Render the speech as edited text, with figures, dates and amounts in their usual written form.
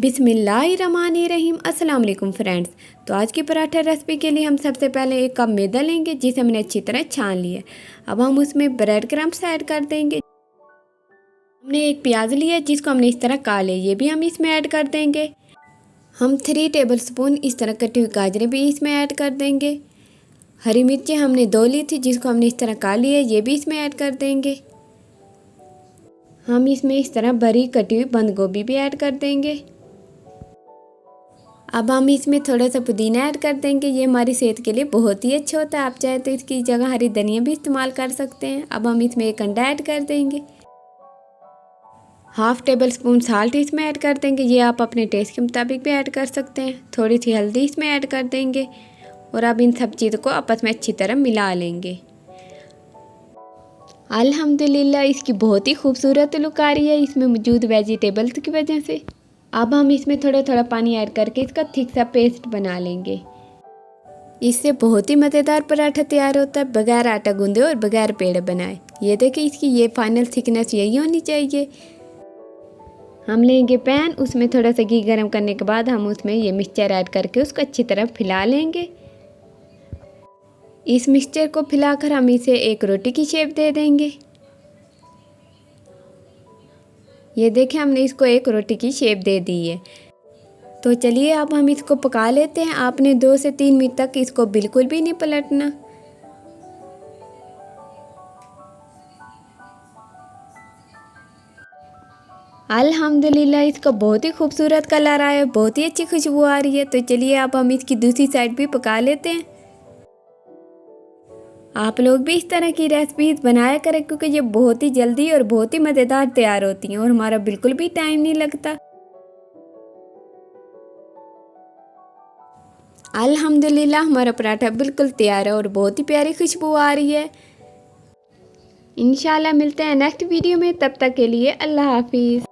बिस्मिल्लाहिर्रहमानिर्रहीम। अस्सलाम वालेकुम फ्रेंड्स। तो आज की पराठा रेसिपी के लिए हम सबसे पहले एक कप मैदा लेंगे जिसे हमने अच्छी तरह छान लिया। अब हम उसमें ब्रेड क्रम्स ऐड कर देंगे। हमने एक प्याज लिया जिसको हमने इस तरह काट लिया, ये भी हम इसमें ऐड कर देंगे। हम 3 टेबलस्पून इस तरह कटी हुई गाजरें भी इसमें ऐड कर देंगे। हरी मिर्चें हमने 2 ली थी जिसको हमने इस तरह काट लिया, ये भी इसमें ऐड कर देंगे। हम इसमें इस तरह बारीक कटी हुई बंद गोभी भी ऐड कर देंगे। अब हम इसमें थोड़ा सा पुदीना ऐड कर देंगे, ये हमारी सेहत के लिए बहुत ही अच्छा होता है। आप चाहे तो इसकी जगह हरी धनिया भी इस्तेमाल कर सकते हैं। अब हम इसमें एक अंडा ऐड कर देंगे। हाफ़ टेबल स्पून साल्ट इसमें ऐड कर देंगे, ये आप अपने टेस्ट के मुताबिक भी ऐड कर सकते हैं। थोड़ी सी हल्दी इसमें ऐड कर देंगे और अब इन सब चीज़ों को आपस में अच्छी तरह मिला लेंगे। अल्हम्दुलिल्लाह इसकी बहुत ही खूबसूरत लुक आ रही है इसमें मौजूद वेजिटेबल्स की वजह से। अब हम इसमें थोड़ा थोड़ा पानी ऐड करके इसका थिक सा पेस्ट बना लेंगे। इससे बहुत ही मज़ेदार पराठा तैयार होता है, बगैर आटा गूंदे और बगैर पेड़े बनाए। ये देखिए इसकी ये फाइनल थिकनेस यही होनी चाहिए। हम लेंगे पैन, उसमें थोड़ा सा घी गर्म करने के बाद हम उसमें ये मिक्सचर ऐड करके उसको अच्छी तरह फैला लेंगे। इस मिक्सचर को फैलाकर हम इसे एक रोटी की शेप दे देंगे। ये देखें हमने इसको एक रोटी की शेप दे दी है। तो चलिए अब हम इसको पका लेते हैं। आपने 2 से 3 मिनट तक इसको बिल्कुल भी नहीं पलटना। अल्हम्दुलिल्लाह इसका बहुत ही खूबसूरत कलर आया है, बहुत ही अच्छी खुशबू आ रही है। तो चलिए अब हम इसकी दूसरी साइड भी पका लेते हैं। आप लोग भी इस तरह की रेसिपीज़ बनाया करें क्योंकि ये बहुत ही जल्दी और बहुत ही मज़ेदार तैयार होती हैं और हमारा बिल्कुल भी टाइम नहीं लगता। अल्हम्दुलिल्लाह हमारा पराठा बिल्कुल तैयार है और बहुत ही प्यारी खुशबू आ रही है। इंशाल्लाह मिलते हैं नेक्स्ट वीडियो में, तब तक के लिए अल्लाह हाफिज़।